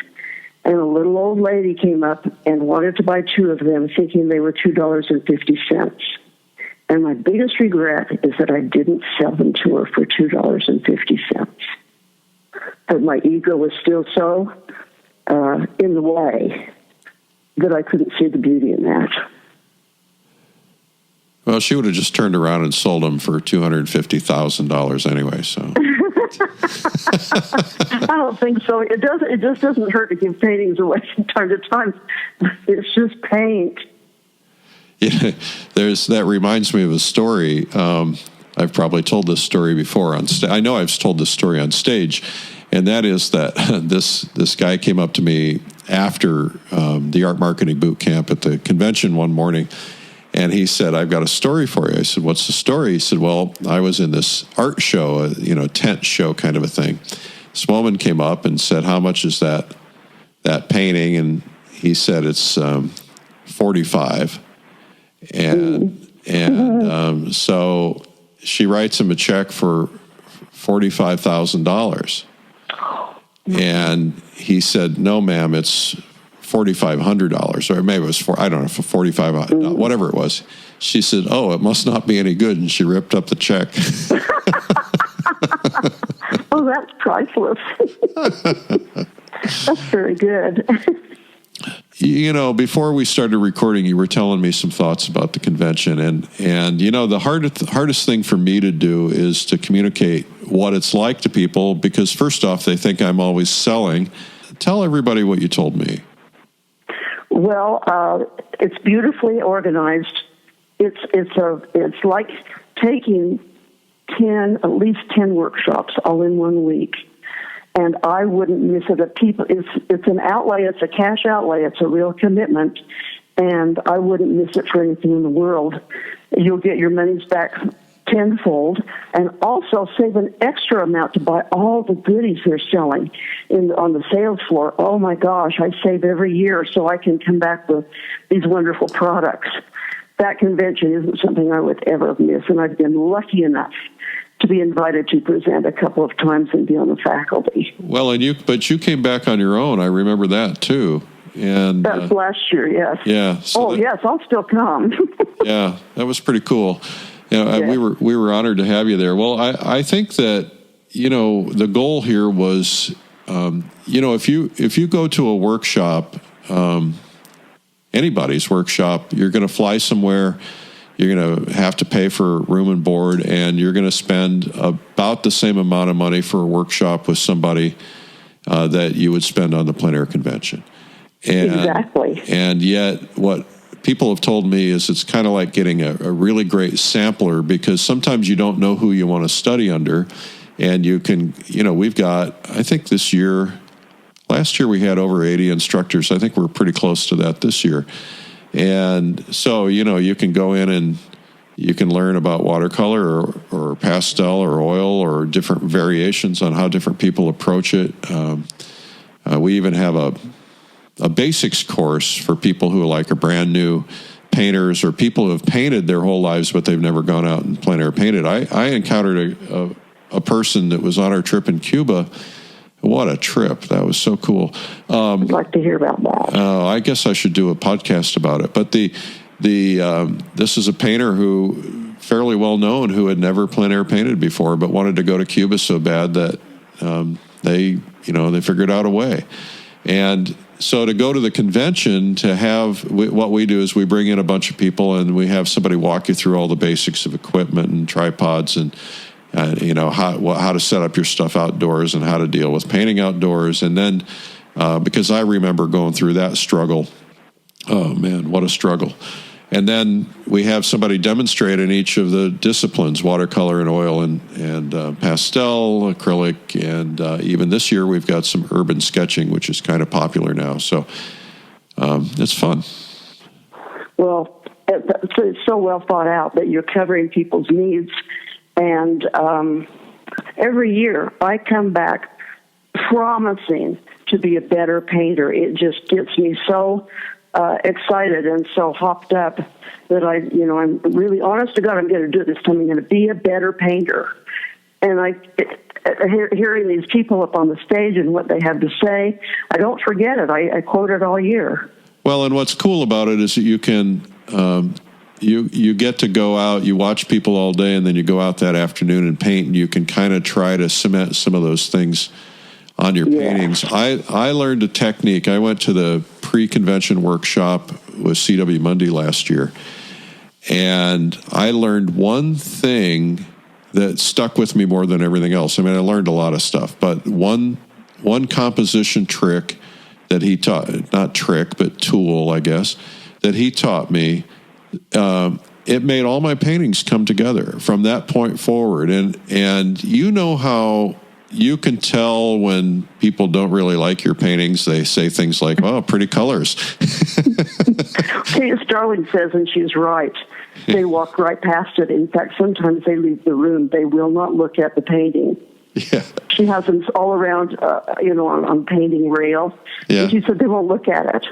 And a little old lady came up and wanted to buy 2 of them, thinking they were $2.50. And my biggest regret is that I didn't sell them to her for $2.50. But my ego was still so in the way that I couldn't see the beauty in that. Well, she would have just turned around and sold them for $250,000 anyway, so. I don't think so. It just doesn't hurt to give paintings away from time to time. It's just paint. Yeah, that reminds me of a story. I've probably told this story before on stage. I know I've told this story on stage, and that is that this guy came up to me after the art marketing boot camp at the convention one morning, and he said, "I've got a story for you." I said, "What's the story?" He said, "Well, I was in this art show, tent show kind of a thing. This woman came up and said, 'How much is that painting?' And he said, 'It's $45. And so she writes him a check for $45,000. And he said, 'No, ma'am, it's $4,500, or maybe it was $45, whatever it was.' She said, 'Oh, it must not be any good,' and she ripped up the check. Oh, that's priceless. That's very good. Before we started recording, you were telling me some thoughts about the convention, and the hardest thing for me to do is to communicate what it's like to people, because first off, they think I'm always selling. Tell everybody what you told me. Well, it's beautifully organized. It's like taking at least 10 workshops all in 1 week. And I wouldn't miss it. It's an outlay. It's a cash outlay. It's a real commitment, and I wouldn't miss it for anything in the world. You'll get your monies back tenfold, and also save an extra amount to buy all the goodies they're selling on the sales floor. Oh my gosh, I save every year so I can come back with these wonderful products. That convention isn't something I would ever miss, and I've been lucky enough to be invited to present a couple of times and be on the faculty. Well, but you came back on your own. I remember that too. And that was last year, yes. Yeah. So yes, I'll still come. Yeah, that was pretty cool. We were honored to have you there. Well, I think that the goal here was, if you go to a workshop, anybody's workshop, you're going to fly somewhere. You're going to have to pay for room and board, and you're going to spend about the same amount of money for a workshop with somebody that you would spend on the PleinAir convention. And, exactly. And yet, what people have told me is it's kind of like getting a really great sampler, because sometimes you don't know who you want to study under. And you can, we've got, I think last year we had over 80 instructors. I think we're pretty close to that this year. And so, you can go in and you can learn about watercolor or pastel or oil or different variations on how different people approach it. We even have a basics course for people who are brand new painters or people who have painted their whole lives, but they've never gone out and plein air painted. I encountered a person that was on our trip in Cuba. What a trip. That was so cool. I'd like to hear about that. I guess I should do a podcast about it. But this is a painter who fairly well known who had never plein air painted before, but wanted to go to Cuba so bad that they figured out a way. And so to go to the convention, what we do is we bring in a bunch of people and we have somebody walk you through all the basics of equipment and tripods and how to set up your stuff outdoors and how to deal with painting outdoors. And then because I remember going through that struggle. Oh man, what a struggle. And then we have somebody demonstrate in each of the disciplines, watercolor and oil and pastel, acrylic, and even this year we've got some urban sketching, which is kind of popular now. So it's fun. Well, it's so well thought out that you're covering people's needs. And every year I come back promising to be a better painter. It just gets me so excited and so hopped up that I'm really, honest to God, I'm going to do it this time. I'm going to be a better painter. And hearing these people up on the stage and what they have to say, I don't forget it. I quote it all year. Well, and what's cool about it is that you can, you get to go out, you watch people all day, and then you go out that afternoon and paint, and you can kind of try to cement some of those things on your paintings. I learned a technique. I went to the pre-convention workshop with C.W. Mundy last year, and I learned one thing that stuck with me more than everything else. I mean, I learned a lot of stuff, but one composition trick that he taught, not trick, but tool, I guess, that he taught me, it made all my paintings come together from that point forward. And you know how you can tell when people don't really like your paintings. They say things like, "Oh, pretty colors." Kate Starling says, and she's right, they walk right past it. In fact, sometimes they leave the room. They will not look at the painting. Yeah. She has them all around, on painting rail. Yeah. And she said they won't look at it.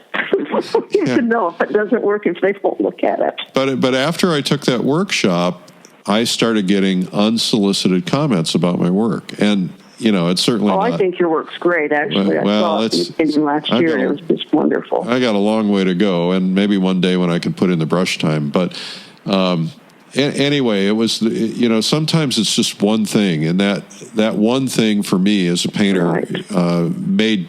You can know if it doesn't work if they won't look at it. But after I took that workshop, I started getting unsolicited comments about my work. And, it's certainly I think your work's great, actually. Well, I saw it last year, and it was just wonderful. I got a long way to go, and maybe one day when I can put in the brush time. But anyway, it was, sometimes it's just one thing, and that one thing for me as a painter made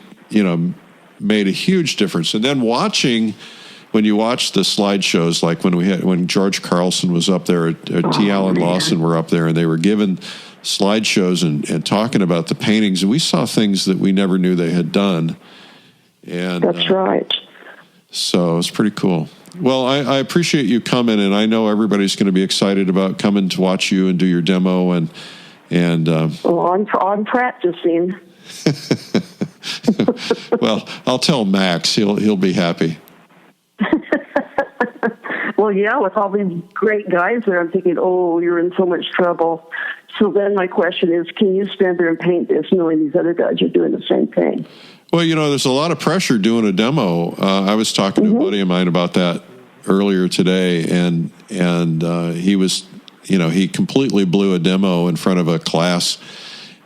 a huge difference. And then when you watch the slideshows, like when George Carlson was up there, T. Allen Lawson were up there, and they were given slideshows and talking about the paintings, and we saw things that we never knew they had done. And that's right. So it's pretty cool. Well, I appreciate you coming, and I know everybody's going to be excited about coming to watch you and do your demo. And I'm practicing. Well, I'll tell Max; he'll be happy. Well, yeah, with all these great guys there, I'm thinking, you're in so much trouble. So then my question is, can you stand there and paint this knowing these other guys are doing the same thing? Well, there's a lot of pressure doing a demo. I was talking to a buddy of mine about that earlier today, and he was, he completely blew a demo in front of a class,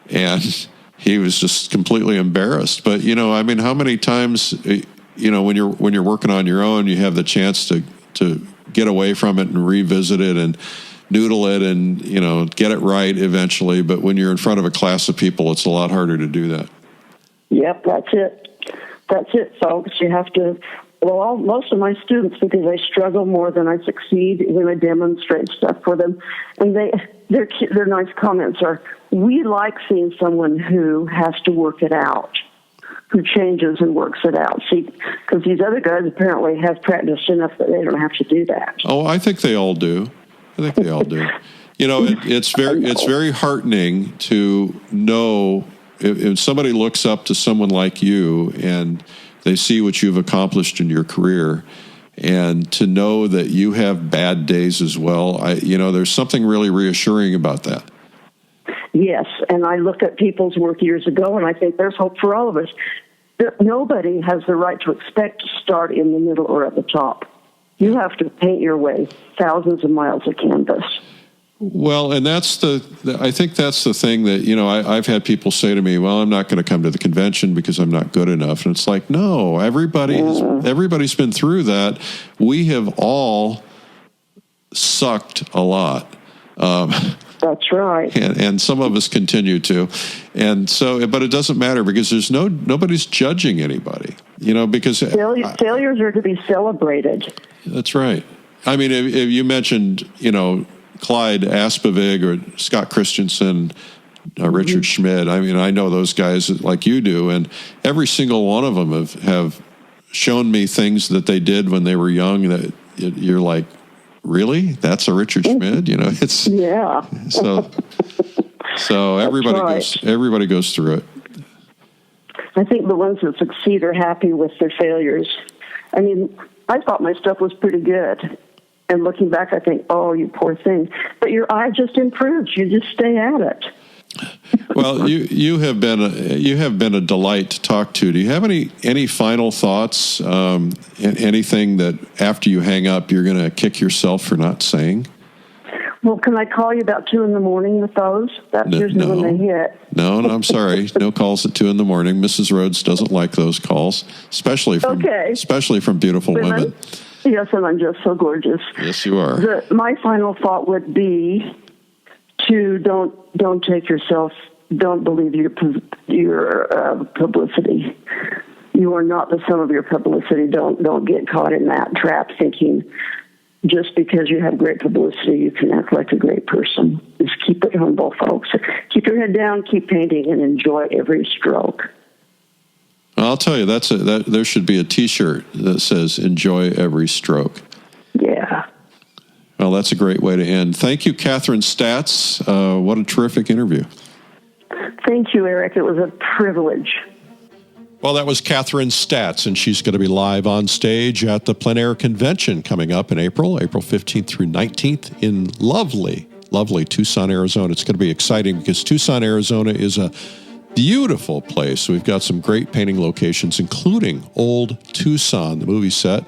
and he was just completely embarrassed. But how many times, when you're working on your own, you have the chance to get away from it and revisit it and noodle it and get it right eventually. But when you're in front of a class of people, it's a lot harder to do that. Yep, that's it, folks. You have to. Well, most of my students, because I struggle more than I succeed when I demonstrate stuff for them, and their nice comments are, "We like seeing someone who has to work it out." who changes and works it out. See, because these other guys apparently have practiced enough that they don't have to do that. Oh, I think they all do. You know, it's very heartening to know if somebody looks up to someone like you and they see what you've accomplished in your career, and to know that you have bad days as well. There's something really reassuring about that. Yes, and I looked at people's work years ago, and I think there's hope for all of us. Nobody has the right to expect to start in the middle or at the top. You have to paint your way thousands of miles of canvas. Well, and I think that's the thing that, I've had people say to me, well, I'm not going to come to the convention because I'm not good enough. And it's like, no, everybody's been through that. We have all sucked a lot. That's right. And some of us continue to. And so, but it doesn't matter because there's nobody's judging anybody, because failures are to be celebrated. That's right. I mean, if you mentioned, Clyde Aspavig or Scott Christensen, Richard Schmidt, I mean, I know those guys like you do, and every single one of them have shown me things that they did when they were young that you're like, really? That's a Richard Schmidt? It's yeah. So everybody goes through it. I think the ones that succeed are happy with their failures. I mean, I thought my stuff was pretty good. And looking back, I think, oh, you poor thing. But your eye just improves. You just stay at it. Well, you have been a delight to talk to. Do you have any final thoughts? Anything that after you hang up, you're going to kick yourself for not saying? Well, can I call you about 2 a.m. with those? That's usually when they hit. No, I'm sorry. No calls at 2 a.m. Mrs. Rhoads doesn't like those calls, especially from beautiful women. Yes, and I'm just so gorgeous. Yes, you are. My final thought would be to don't take yourself. Don't believe your publicity. You are not the sum of your publicity. Don't get caught in that trap thinking just because you have great publicity you can act like a great person. Just keep it humble, folks. Keep your head down, keep painting, and enjoy every stroke. I'll tell you, there should be a T-shirt that says "Enjoy every stroke." Yeah. Well, that's a great way to end. Thank you, Kathryn Stats. What a terrific interview. Thank you, Eric. It was a privilege. Well, that was Kathryn Stats, and she's going to be live on stage at the PleinAir Convention coming up in April 15th through 19th in lovely Tucson, Arizona. It's going to be exciting because Tucson, Arizona is a beautiful place. We've got some great painting locations, including Old Tucson, the movie set,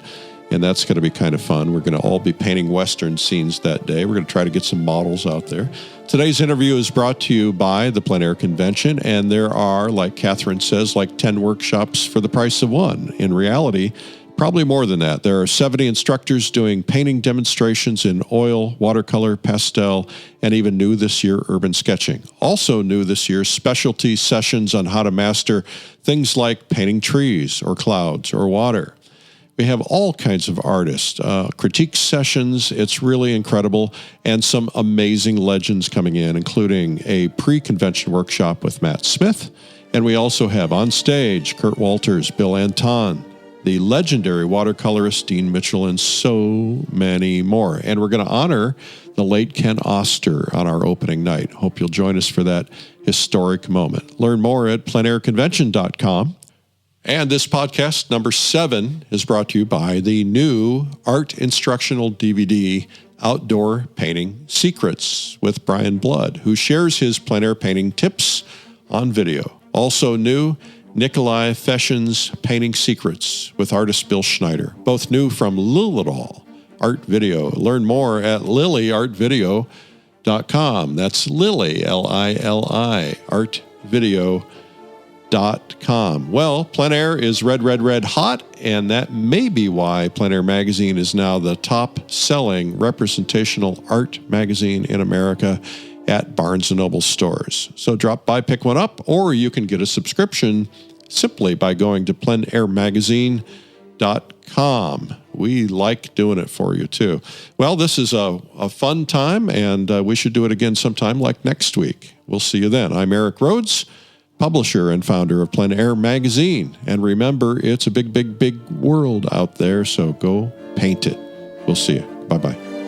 and that's going to be kind of fun. We're going to all be painting Western scenes that day. We're going to try to get some models out there. Today's interview is brought to you by the PleinAir Convention, and there are, like Kathryn says, like 10 workshops for the price of one. In reality, probably more than that. There are 70 instructors doing painting demonstrations in oil, watercolor, pastel, and even new this year, urban sketching. Also new this year, specialty sessions on how to master things like painting trees or clouds or water. We have all kinds of artists, critique sessions. It's really incredible, and some amazing legends coming in, including a pre-convention workshop with Matt Smith. And we also have on stage Kurt Walters, Bill Anton, the legendary watercolorist Dean Mitchell, and so many more. And we're going to honor the late Ken Oster on our opening night. Hope you'll join us for that historic moment. Learn more at pleinairconvention.com. And this podcast, number 7, is brought to you by the new art instructional DVD, Outdoor Painting Secrets, with Brian Blood, who shares his plein air painting tips on video. Also new, Nikolai Feshen's Painting Secrets with artist Bill Schneider, both new from Lilidol Art Video. Learn more at lilyartvideo.com. That's Lily, L-I-L-I, artvideo.com. Well, Plein Air is red hot, and that may be why Plein Air Magazine is now the top-selling representational art magazine in America at Barnes & Noble stores. So drop by, pick one up, or you can get a subscription simply by going to pleinairmagazine.com. We like doing it for you, too. Well, this is a fun time, and we should do it again sometime like next week. We'll see you then. I'm Eric Rhoads, publisher and founder of PleinAir Magazine. And remember, it's a big, big, big world out there, so go paint it. We'll see you. Bye-bye.